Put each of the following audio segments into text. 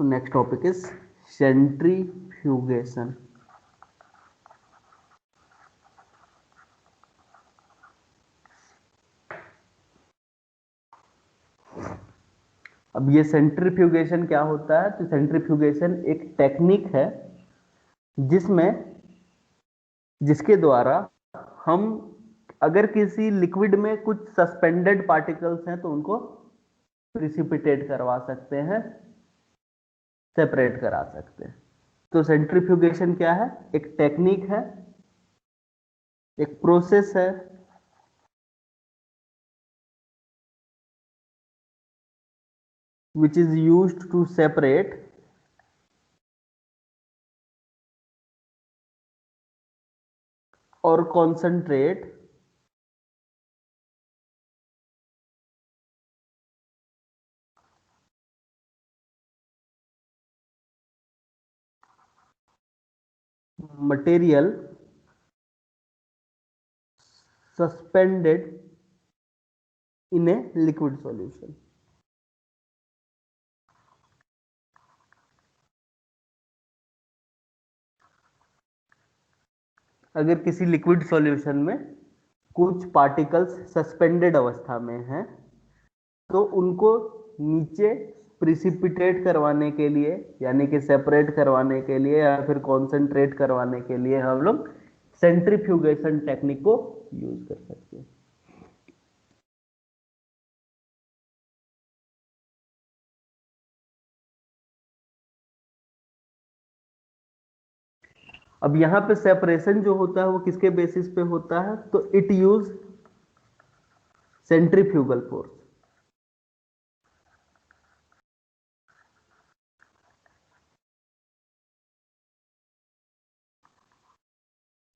Next topic is centrifugation. अब ये centrifugation क्या होता है? तो सेंट्रीफ्यूगेशन एक टेक्निक है जिसके द्वारा हम अगर किसी लिक्विड में कुछ सस्पेंडेड पार्टिकल्स हैं तो उनको प्रिसिपिटेट करवा सकते हैं, सेपरेट करा सकते हैं। तो सेंट्रीफ्यूगेशन क्या है? एक टेक्निक है, एक प्रोसेस है which is used to separate or concentrate material suspended in a liquid solution। अगर किसी लिक्विड सॉल्यूशन में कुछ पार्टिकल्स सस्पेंडेड अवस्था में हैं तो उनको नीचे प्रिसिपिटेट करवाने के लिए, यानी कि सेपरेट करवाने के लिए या फिर कॉन्सेंट्रेट करवाने के लिए हम लोग सेंट्रीफ्यूगेशन टेक्निक को यूज कर सकते हैं। अब यहां पे सेपरेशन जो होता है वो किसके बेसिस पे होता है? तो it use centrifugal force.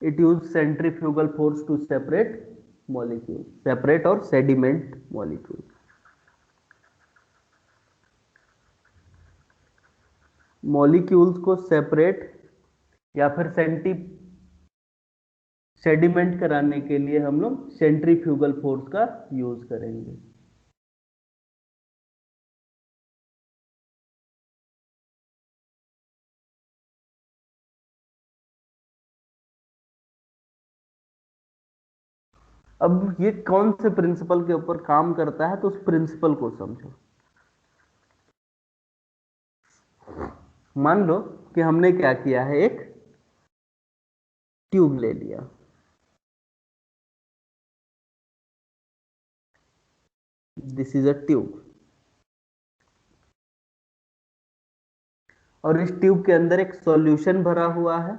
It use centrifugal force to separate molecule, separate और सेडिमेंट मॉलिक्यूल। मॉलिक्यूल्स को सेपरेट या फिर सेडिमेंट कराने के लिए हम लोग सेंट्रीफ्यूगल फोर्स का यूज करेंगे। अब ये कौन से प्रिंसिपल के ऊपर काम करता है, तो उस प्रिंसिपल को समझो। मान लो कि हमने क्या किया है, एक ट्यूब ले लिया। दिस इज अ ट्यूब, और इस ट्यूब के अंदर एक सॉल्यूशन भरा हुआ है।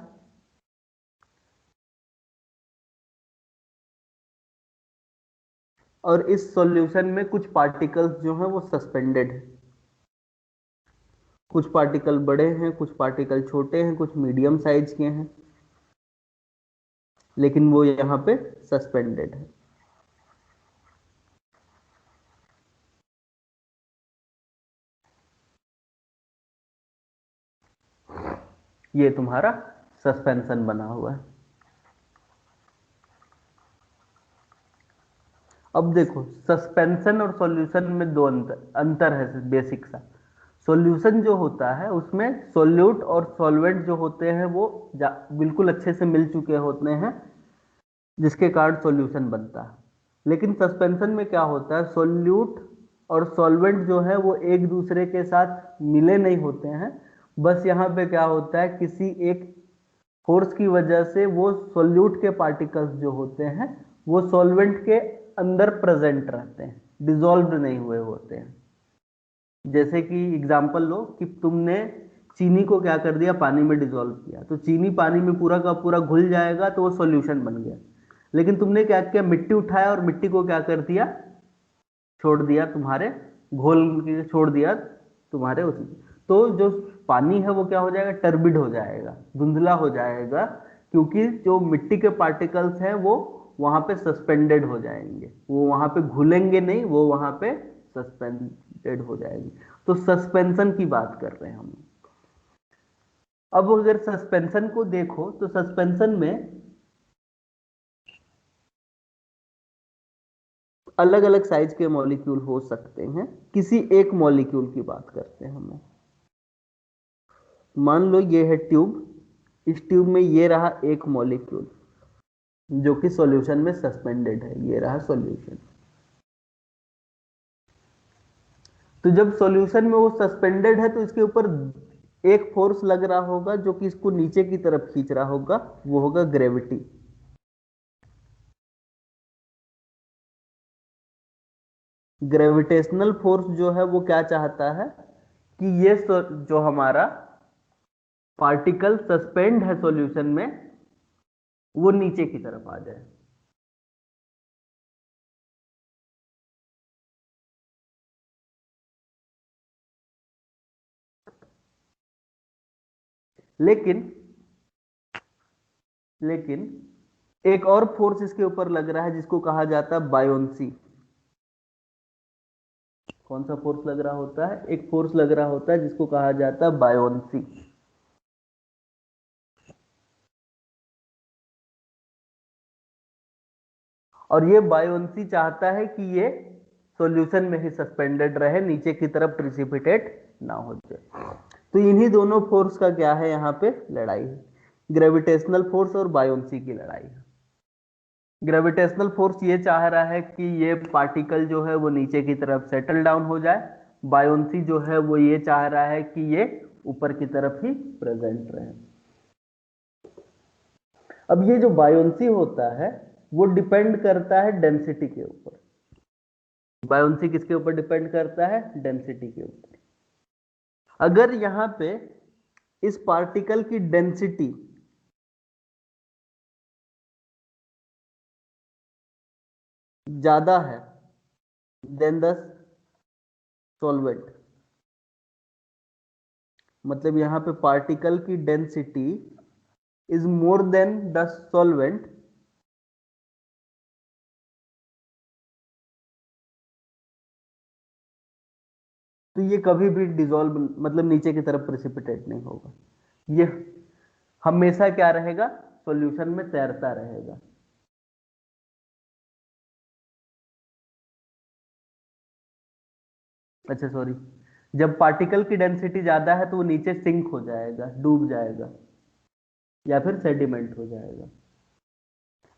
और इस सॉल्यूशन में कुछ पार्टिकल्स जो हैं वो सस्पेंडेड है। कुछ पार्टिकल बड़े हैं, कुछ पार्टिकल छोटे हैं, कुछ मीडियम साइज के हैं, लेकिन वो यहां पे सस्पेंडेड है। ये तुम्हारा सस्पेंशन बना हुआ है। अब देखो, सस्पेंशन और सॉल्यूशन में दो अंतर है बेसिक सा। सॉल्यूशन जो होता है उसमें सोल्यूट और सॉल्वेंट जो होते हैं वो बिल्कुल अच्छे से मिल चुके होते हैं, जिसके कारण सॉल्यूशन बनता है। लेकिन सस्पेंशन में क्या होता है, सोल्यूट और सॉल्वेंट जो है वो एक दूसरे के साथ मिले नहीं होते हैं। बस यहाँ पे क्या होता है, किसी एक फोर्स की वजह से वो सोल्यूट के पार्टिकल्स जो होते हैं वो सॉल्वेंट के अंदर प्रेजेंट रहते हैं, डिसॉल्व नहीं हुए होते हैं। जैसे कि एग्जांपल लो कि तुमने चीनी को क्या कर दिया, पानी में डिसॉल्व किया, तो चीनी पानी में पूरा का पूरा घुल जाएगा, तो वो सॉल्यूशन बन गया। लेकिन तुमने क्या किया, मिट्टी उठाया और मिट्टी को क्या कर दिया, छोड़ दिया तुम्हारे घोल के, छोड़ दिया तुम्हारे उस, तो जो पानी है वो क्या हो जाएगा, टर्बिड हो जाएगा, धुंधला हो जाएगा, क्योंकि जो मिट्टी के पार्टिकल्स हैं वो वहां पे सस्पेंडेड हो जाएंगे, वो वहां पे घुलेंगे नहीं, वो वहां पे सस्पेंडेड हो जाएंगे। तो सस्पेंशन की बात कर रहे हैं हम। अब अगर सस्पेंशन को देखो तो सस्पेंशन में अलग अलग साइज के मॉलिक्यूल हो सकते हैं। किसी एक मॉलिक्यूल की बात करते हैं हम। मान लो ये है ट्यूब, इस ट्यूब में ये रहा एक मॉलिक्यूल जो कि सॉल्यूशन में सस्पेंडेड है, ये रहा सॉल्यूशन। तो जब सॉल्यूशन में वो सस्पेंडेड है तो इसके ऊपर एक फोर्स लग रहा होगा जो कि इसको नीचे की तरफ खींच रहा होगा, वो होगा ग्रेविटी। ग्रेविटेशनल फोर्स जो है वो क्या चाहता है कि ये जो हमारा पार्टिकल सस्पेंड है सॉल्यूशन में, वो नीचे की तरफ आ जाए। लेकिन लेकिन एक और फोर्स इसके ऊपर लग रहा है जिसको कहा जाता है बायोन्सी। कौन सा फोर्स लग रहा होता है? एक फोर्स लग रहा होता है जिसको कहा जाता है बायोन्सी। और ये बायोन्सी चाहता है कि ये सॉल्यूशन में ही सस्पेंडेड रहे, नीचे की तरफ प्रिसिपिटेट ना हो जाए। तो इन्हीं दोनों फोर्स का क्या है यहाँ पे लड़ाई है, ग्रेविटेशनल फोर्स और बायोन्सी की लड़ाई है। ग्रेविटेशनल फोर्स ये चाह रहा है कि ये पार्टिकल जो है वो नीचे की तरफ सेटल डाउन हो जाए, बायोन्सी जो है वो ये चाह रहा है कि ये ऊपर की तरफ ही प्रेजेंट रहे। अब ये जो बायोन्सी होता है वो डिपेंड करता है डेंसिटी के ऊपर। बायोन्सी किसके ऊपर डिपेंड करता है? डेंसिटी के ऊपर। अगर यहां पे इस पार्टिकल की डेंसिटी ज्यादा है देन द सॉल्वेंट, मतलब यहां पे पार्टिकल की density is more than the solvent, तो ये कभी भी डिसॉल्व मतलब नीचे की तरफ प्रेसिपिटेट नहीं होगा। ये हमेशा क्या रहेगा? सॉल्यूशन में तैरता रहेगा। अच्छा सॉरी, जब पार्टिकल की डेंसिटी ज्यादा है तो वो नीचे सिंक हो जाएगा, डूब जाएगा या फिर सेडिमेंट हो जाएगा।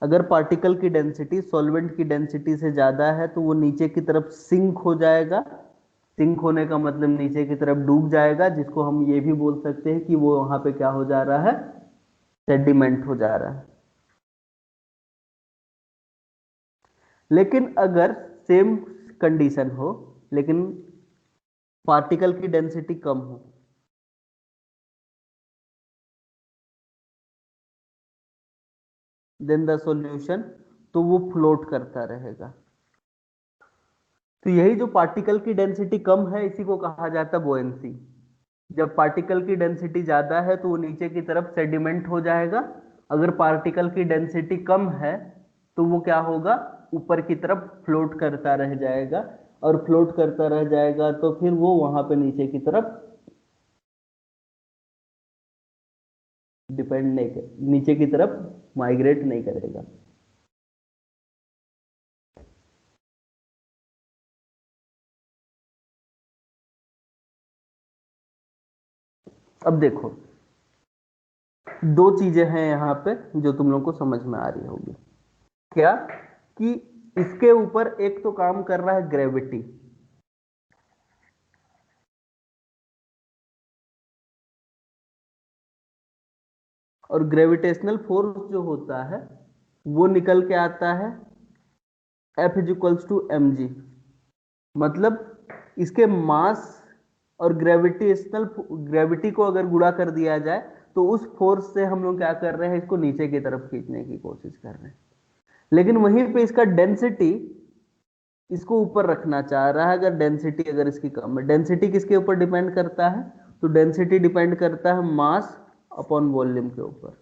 अगर पार्टिकल की डेंसिटी सॉल्वेंट की डेंसिटी से ज्यादा है तो वो नीचे की तरफ सिंक हो जाएगा। सिंक होने का मतलब नीचे की तरफ डूब जाएगा, जिसको हम ये भी बोल सकते हैं कि वो वहां पे क्या हो जा रहा है? सेडिमेंट हो जा रहा है। लेकिन अगर सेम कंडीशन हो लेकिन पार्टिकल की डेंसिटी कम हो, देन द सॉल्यूशन, तो वो फ्लोट करता रहेगा। तो यही जो पार्टिकल की डेंसिटी कम है इसी को कहा जाता है बुओयंसी। जब पार्टिकल की डेंसिटी ज्यादा है तो वो नीचे की तरफ सेडिमेंट हो जाएगा। अगर पार्टिकल की डेंसिटी कम है तो वो क्या होगा? ऊपर की तरफ फ्लोट करता रह जाएगा, और फ्लोट करता रह जाएगा तो फिर वो वहां पे नीचे की तरफ डिपेंड नहीं कर, नीचे की तरफ माइग्रेट नहीं करेगा। अब देखो, दो चीजें हैं यहां पे जो तुम लोग को समझ में आ रही होगी। क्या कि इसके ऊपर एक तो काम कर रहा है ग्रेविटी, और ग्रेविटेशनल फोर्स जो होता है वो निकल के आता है F is equals to M G. मतलब इसके मास और ग्रेविटी को अगर गुणा कर दिया जाए तो उस फोर्स से हम लोग क्या कर रहे हैं? इसको नीचे की तरफ खींचने की कोशिश कर रहे हैं। लेकिन वहीं पे इसका डेंसिटी इसको ऊपर रखना चाह रहा है। अगर डेंसिटी अगर इसकी कम है, डेंसिटी किसके ऊपर डिपेंड करता है? तो डेंसिटी डिपेंड करता है मास अपॉन वॉल्यूम के ऊपर।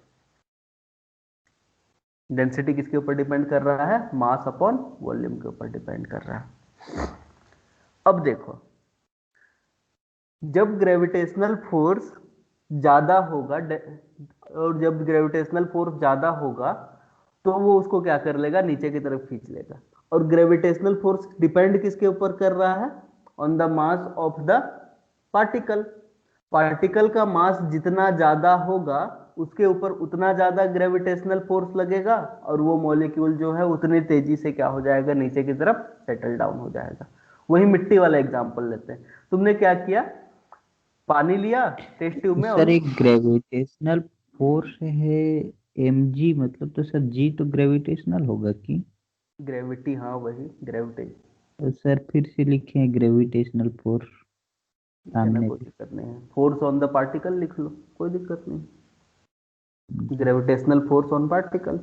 डेंसिटी किसके ऊपर डिपेंड कर रहा है? मास अपॉन वॉल्यूम के ऊपर डिपेंड कर रहा है। अब देखो, जब ग्रेविटेशनल फोर्स ज्यादा होगा और जब ग्रेविटेशनल फोर्स ज्यादा होगा तो वो उसको क्या कर लेगा? नीचे की तरफ खींच लेगा। और ग्रेविटेशनल फोर्स डिपेंड किसके ऊपर कर रहा है? On the mass of the particle. Particle का मास जितना ज्यादा होगा उसके ऊपर उतना ज्यादा ग्रेविटेशनल फोर्स लगेगा, और वो मॉलिक्यूल जो है उतनी तेजी से क्या हो जाएगा, नीचे की तरफ सेटल डाउन हो जाएगा। वही मिट्टी वाला एग्जांपल लेते हैं। तुमने क्या किया, पानी लिया टेस्ट ट्यूब में सर और एक ग्रेविटेशनल फोर्स है mg, मतलब तो सर जी तो ग्रेविटेशनल होगा कि? ग्रेविटी, हाँ वही ग्रेविटी। तो सर फिर से लिखे हैं ग्रेविटेशनल फोर्स कहना सामने कोई से। दिक्कत नहीं है, फोर्स ऑन द पार्टिकल लिख लो, कोई दिक्कत नहीं। जी। Gravitational force on particle,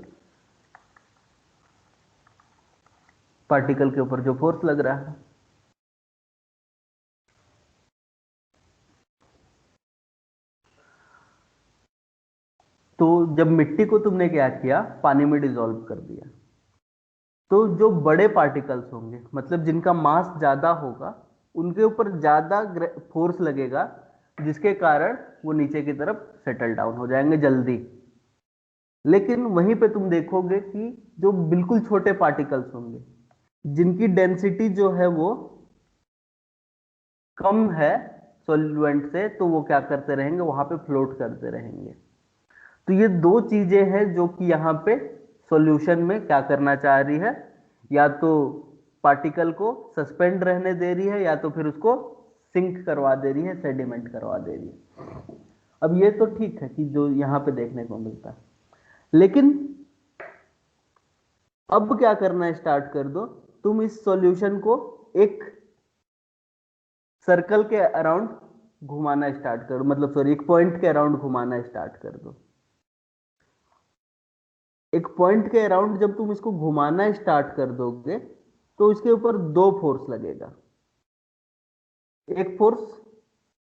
particle के ऊपर जो फोर्स लग रहा है। तो जब मिट्टी को तुमने क्या किया, पानी में डिसॉल्व कर दिया, तो जो बड़े पार्टिकल्स होंगे, मतलब जिनका मास ज्यादा होगा, उनके ऊपर ज्यादा फोर्स लगेगा, जिसके कारण वो नीचे की तरफ सेटल डाउन हो जाएंगे जल्दी। लेकिन वहीं पे तुम देखोगे कि जो बिल्कुल छोटे पार्टिकल्स होंगे, जिनकी डेंसिटी जो है वो कम है सॉल्वेंट से, तो वो क्या करते रहेंगे, वहां पे फ्लोट करते रहेंगे। तो ये दो चीजें हैं जो कि यहाँ पे सॉल्यूशन में क्या करना चाह रही है, या तो पार्टिकल को सस्पेंड रहने दे रही है, या तो फिर उसको सिंक करवा दे रही है, सेडिमेंट करवा दे रही है। अब ये तो ठीक है कि जो यहाँ पे देखने को मिलता है, लेकिन अब क्या करना स्टार्ट कर दो, तुम इस सॉल्यूशन को एक सर्कल के अराउंड घुमाना स्टार्ट करो, मतलब सॉरी, एक पॉइंट के अराउंड घुमाना स्टार्ट कर दो। एक पॉइंट के अराउंड जब तुम इसको घुमाना स्टार्ट कर दोगे, तो इसके ऊपर दो फोर्स लगेगा। एक फोर्स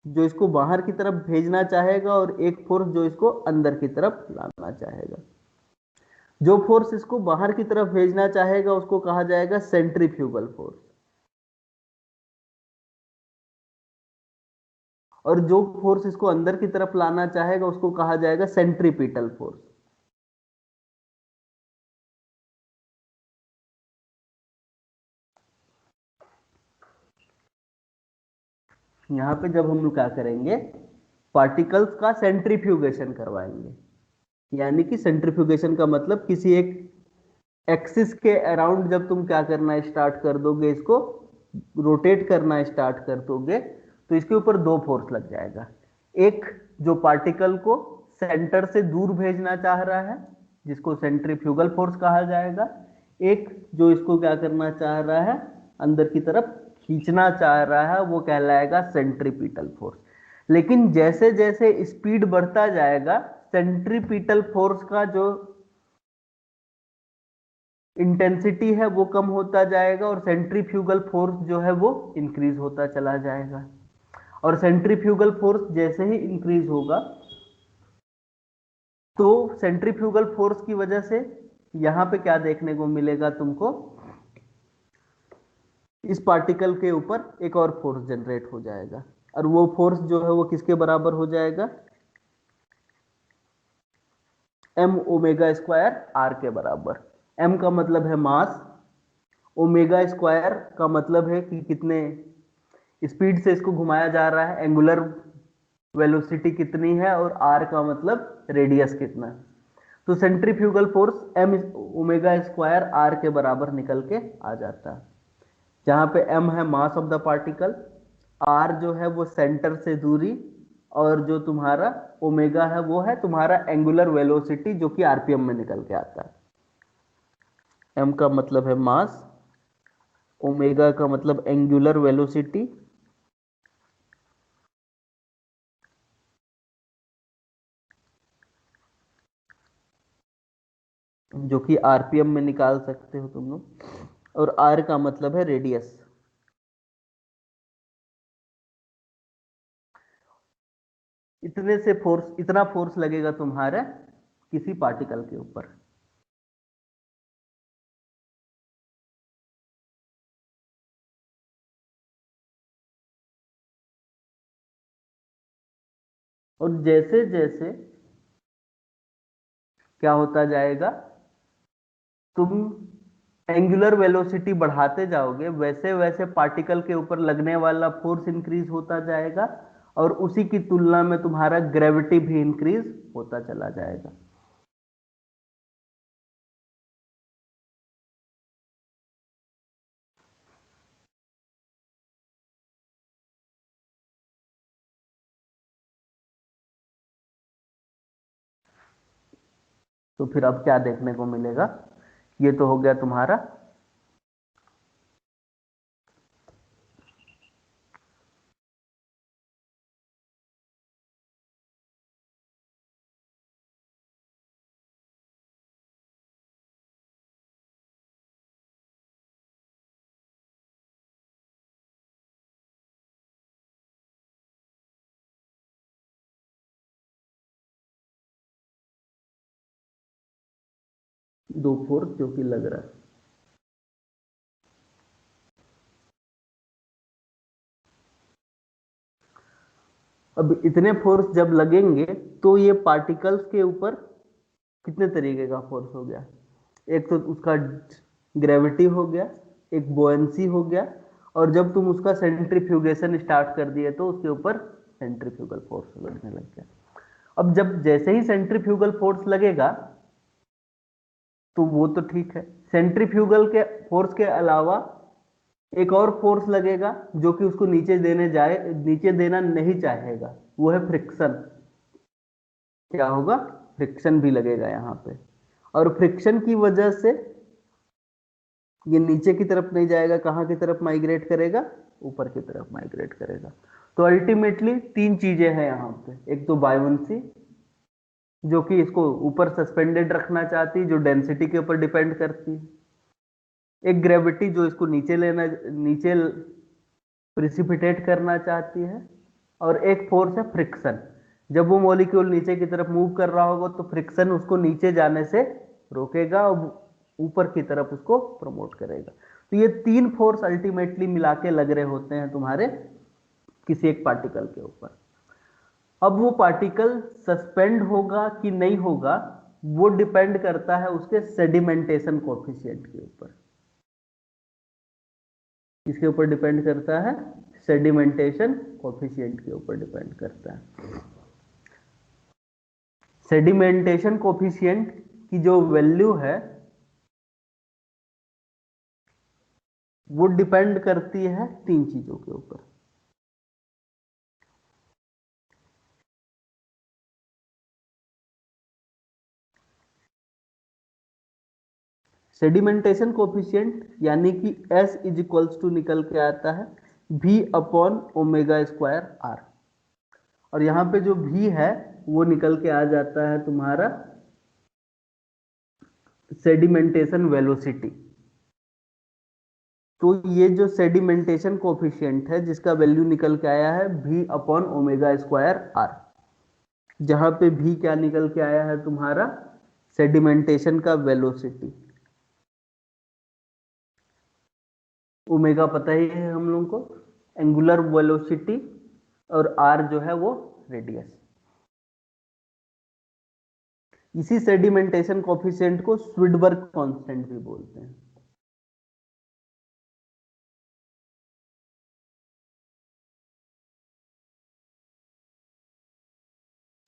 जो इसको बाहर की तरफ भेजना चाहेगा, और एक फोर्स जो इसको अंदर की तरफ लाना चाहेगा। जो फोर्स इसको बाहर की तरफ भेजना चाहेगा उसको कहा जाएगा सेंट्रीफ्यूगल फोर्स, और जो फोर्स इसको अंदर की तरफ लाना चाहेगा उसको कहा जाएगा सेंट्रीपिटल फोर्स। यहां पे जब हम लोग क्या करेंगे, पार्टिकल्स का सेंट्रीफ्यूगेशन करवाएंगे। यानी कि सेंट्रीफ्यूगेशन का मतलब किसी एक एक्सिस के अराउंड जब तुम क्या करना स्टार्ट कर दोगे, इसको रोटेट करना स्टार्ट कर दोगे, तो इसके ऊपर दो फोर्स लग जाएगा। एक जो पार्टिकल को सेंटर से दूर भेजना चाह रहा है, जिसको सेंट्रीफ्यूगल फोर्स कहा जाएगा। एक जो इसको क्या करना चाह रहा है, अंदर की तरफ खींचना चाह रहा है, वो कहलाएगा सेंट्रीपिटल फोर्स। लेकिन जैसे जैसे स्पीड बढ़ता जाएगा, सेंट्रीपिटल फोर्स का जो इंटेंसिटी है वो कम होता जाएगा, और सेंट्रीफ्यूगल फोर्स जो है वो इंक्रीज होता चला जाएगा। और सेंट्रीफ्यूगल फोर्स जैसे ही इंक्रीज होगा, तो सेंट्रीफ्यूगल फोर्स की वजह से यहां पे क्या देखने को मिलेगा तुमको, इस पार्टिकल के ऊपर एक और फोर्स जनरेट हो जाएगा। और वो फोर्स जो है वो किसके बराबर हो जाएगा, एम ओमेगा स्क्वायर आर के बराबर। एम का मतलब है मास, ओमेगा स्क्वायर का मतलब है कि कितने स्पीड से इसको घुमाया जा रहा है, एंगुलर वेलोसिटी कितनी है, और आर का मतलब रेडियस कितना है। तो centrifugal force M omega square R के बराबर निकल के आ जाता है, जहां पे एम है mass of the particle, R जो है वो सेंटर से दूरी, और जो तुम्हारा ओमेगा है वो है तुम्हारा एंगुलर वेलोसिटी, जो कि आरपीएम में निकल के आता है। एम का मतलब है मास, ओमेगा का मतलब एंगुलर वेलोसिटी, जो कि आरपीएम में निकाल सकते हो तुम लोग, और आर का मतलब है रेडियस। इतने से फोर्स, इतना फोर्स लगेगा तुम्हारे किसी पार्टिकल के ऊपर। और जैसे जैसे क्या होता जाएगा, तुम एंगुलर वेलोसिटी बढ़ाते जाओगे, वैसे वैसे पार्टिकल के ऊपर लगने वाला फोर्स इंक्रीज होता जाएगा, और उसी की तुलना में तुम्हारा ग्रेविटी भी इंक्रीज होता चला जाएगा। तो फिर अब क्या देखने को मिलेगा, ये तो हो गया तुम्हारा दो फोर्स जो कि लग रहा है। अब इतने फोर्स जब लगेंगे तो ये पार्टिकल्स के ऊपर कितने तरीके का फोर्स हो गया, एक तो उसका ग्रेविटी हो गया, एक बोयंसी हो गया, और जब तुम उसका सेंट्रीफ्यूगेशन स्टार्ट कर दिए तो उसके ऊपर सेंट्रीफ्यूगल फोर्स लगने लग गया। अब जब जैसे ही सेंट्रीफ्यूगल फोर्स लगेगा तो वो तो ठीक है, सेंट्रीफ्यूगल के फोर्स के अलावा एक और फोर्स लगेगा जो कि उसको नीचे देना नहीं चाहेगा, वो है फ्रिक्शन। क्या होगा, फ्रिक्शन भी लगेगा यहाँ पे, और फ्रिक्शन की वजह से ये नीचे की तरफ नहीं जाएगा, कहाँ की तरफ माइग्रेट करेगा, ऊपर की तरफ माइग्रेट करेगा। तो अल्टीमेटली तीन चीजें हैं यहाँ पे, एक तो बायोंसी जो कि इसको ऊपर सस्पेंडेड रखना चाहती है, जो डेंसिटी के ऊपर डिपेंड करती है, एक ग्रेविटी जो इसको नीचे प्रिसिपिटेट करना चाहती है, और एक फोर्स है फ्रिक्शन। जब वो मॉलिक्यूल नीचे की तरफ मूव कर रहा होगा तो फ्रिक्शन उसको नीचे जाने से रोकेगा और ऊपर की तरफ उसको प्रमोट करेगा। तो ये तीन फोर्स अल्टीमेटली मिला के लग रहे होते हैं तुम्हारे किसी एक पार्टिकल के ऊपर। अब वो पार्टिकल सस्पेंड होगा कि नहीं होगा वो डिपेंड करता है उसके सेडिमेंटेशन कोफिशिएंट के ऊपर। इसके ऊपर डिपेंड करता है, सेडिमेंटेशन कोफिशिएंट के ऊपर डिपेंड करता है। सेडिमेंटेशन कोफिशिएंट की जो वैल्यू है वो डिपेंड करती है तीन चीजों के ऊपर। सेडिमेंटेशन कोफिशिएंट यानी कि S इज इक्वल्स टू निकल के आता है V upon omega square R, और यहां पे जो V है वो निकल के आ जाता है तुम्हारा सेडिमेंटेशन वेलोसिटी। तो ये जो सेडिमेंटेशन कोफिशिएंट है जिसका वैल्यू निकल के आया है V upon omega square R, जहां पे V क्या निकल के आया है तुम्हारा सेडिमेंटेशन का वेलोसिटी। ओमेगा पता ही है हम लोगों को, एंगुलर वेलोसिटी, और R जो है वो रेडियस। इसी सेडिमेंटेशन कोफिशिएंट को स्विडबर्ग कांस्टेंट भी बोलते हैं।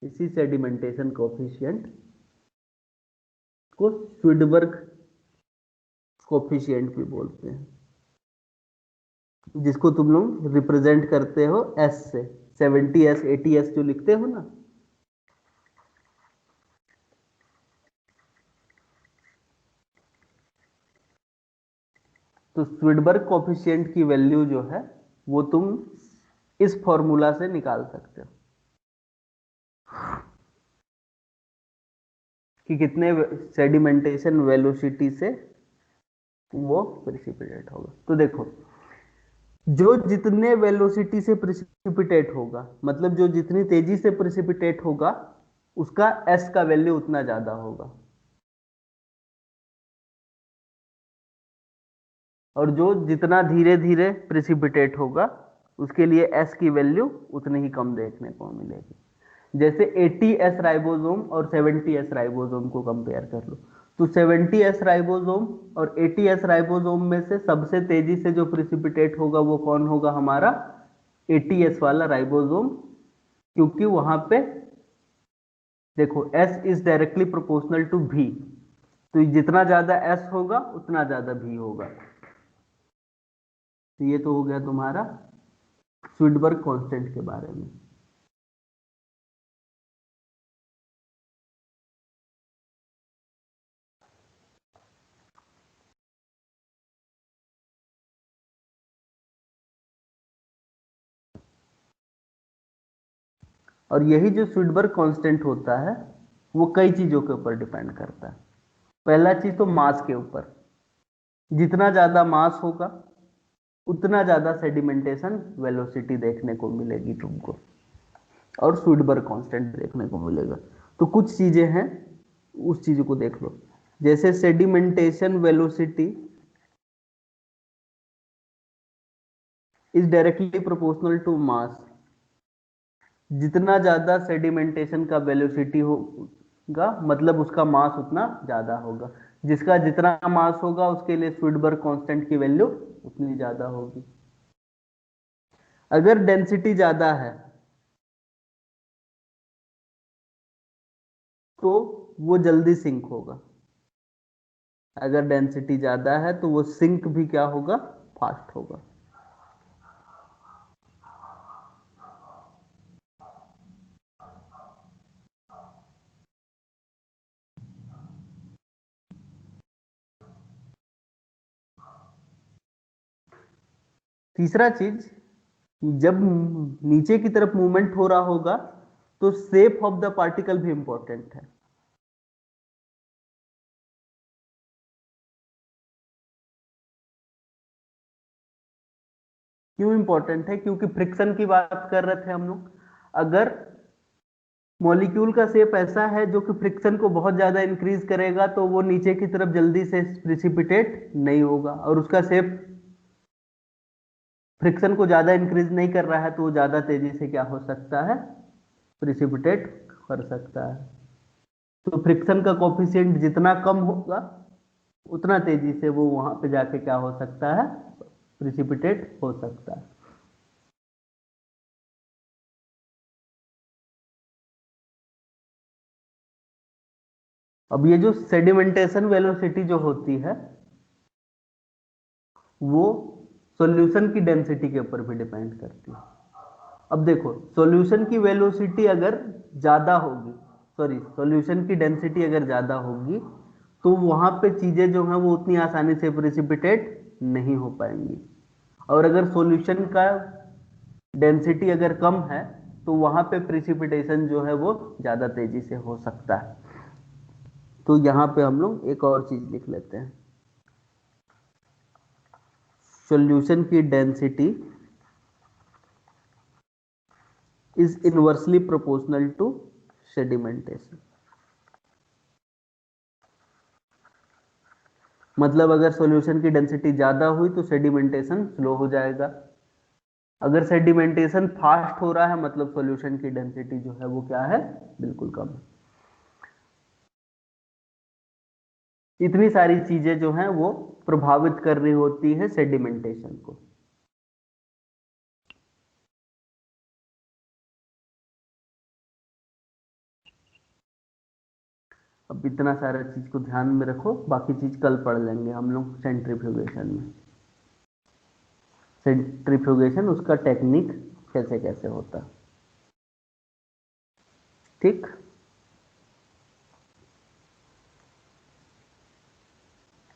इसी सेडिमेंटेशन कोफिशिएंट को स्विडबर्ग कोफिशिएंट भी बोलते हैं, जिसको तुम लोग रिप्रेजेंट करते हो S से, 70S 80S जो लिखते हो ना। तो स्विडबर्ग कोफिशिएंट की वैल्यू जो है वो तुम इस फॉर्मूला से निकाल सकते हो कि कितने सेडिमेंटेशन वेलोसिटी से वो प्रिसिपिटेट होगा। तो देखो, जो जितने वेलोसिटी से प्रिसिपिटेट होगा, मतलब जो जितनी तेजी से प्रिसिपिटेट होगा उसका S का वैल्यू उतना ज्यादा होगा, और जो जितना धीरे धीरे प्रिसिपिटेट होगा उसके लिए S की वैल्यू उतनी ही कम देखने को मिलेगी। जैसे 80S राइबोसोम और 70S राइबोसोम को कंपेयर कर लो, तो 70S राइबोसोम और 80S राइबोसोम में से सबसे तेजी से जो प्रिसिपिटेट होगा वो कौन होगा, हमारा 80S वाला राइबोसोम क्योंकि वहां पे देखो S is directly proportional to V, तो जितना ज्यादा S होगा उतना ज्यादा V होगा। तो ये तो हो गया तुम्हारा स्वीडबर्ग कांस्टेंट के बारे में। और यही जो स्वीडबर्ग कांस्टेंट होता है वो कई चीजों के ऊपर डिपेंड करता है। पहला चीज तो मास के ऊपर, जितना ज्यादा मास होगा उतना ज्यादा सेडिमेंटेशन वेलोसिटी देखने को मिलेगी तुमको, और स्वीडबर्ग कांस्टेंट देखने को मिलेगा। तो कुछ चीजें हैं, उस चीज को देख लो। जैसे sedimentation velocity is directly proportional to mass. जितना ज्यादा सेडिमेंटेशन का वेलोसिटी होगा मतलब उसका मास उतना ज्यादा होगा। जिसका जितना मास होगा उसके लिए स्वीडबर्ग कांस्टेंट की वैल्यू उतनी ज्यादा होगी। अगर डेंसिटी ज्यादा है तो वो जल्दी सिंक होगा। अगर डेंसिटी ज्यादा है तो वो सिंक भी क्या होगा, फास्ट होगा। तीसरा चीज, जब नीचे की तरफ मूवमेंट हो रहा होगा तो शेप ऑफ द पार्टिकल भी इंपॉर्टेंट है। क्यों इंपॉर्टेंट है? क्योंकि फ्रिक्शन की बात कर रहे थे हम लोग। अगर मॉलिक्यूल का शेप ऐसा है जो कि फ्रिक्शन को बहुत ज्यादा इंक्रीज करेगा तो वो नीचे की तरफ जल्दी से प्रिसिपिटेट नहीं होगा, और उसका शेप फ्रिक्शन को ज्यादा इंक्रीज नहीं कर रहा है तो वो ज्यादा तेजी से क्या हो सकता है, प्रिसिपिटेट कर सकता है। तो फ्रिक्शन का कोफिशिएंट जितना कम होगा उतना तेजी से वो वहां पे जाके क्या हो सकता है, प्रिसिपिटेट हो सकता है। अब ये जो सेडिमेंटेशन वेलोसिटी जो होती है वो सॉल्यूशन की डेंसिटी के ऊपर भी डिपेंड करती है। अब देखो, सॉल्यूशन की वेलोसिटी अगर ज्यादा होगी, सॉरी सॉल्यूशन की डेंसिटी अगर ज्यादा होगी तो वहां पे चीजें जो हैं वो उतनी आसानी से प्रिसिपिटेट नहीं हो पाएंगी। और अगर सॉल्यूशन का डेंसिटी अगर कम है तो वहां पे प्रिसिपिटेशन जो है वो ज्यादा तेजी से हो सकता है। तो यहां पे हम लोग एक और चीज लिख लेते हैं, सॉल्यूशन की density is inversely proportional to sedimentation. मतलब अगर सॉल्यूशन की डेंसिटी ज्यादा हुई तो सेडिमेंटेशन स्लो हो जाएगा। अगर सेडिमेंटेशन फास्ट हो रहा है मतलब सॉल्यूशन की डेंसिटी जो है वो क्या है, बिल्कुल कम है। इतनी सारी चीजें जो हैं वो प्रभावित कर रही होती है सेडिमेंटेशन को। अब इतना सारा चीज को ध्यान में रखो, बाकी चीज कल पढ़ लेंगे हम लोग सेंट्रीफ्यूगेशन में। सेंट्रीफ्यूगेशन उसका टेक्निक कैसे कैसे होता है, ठीक।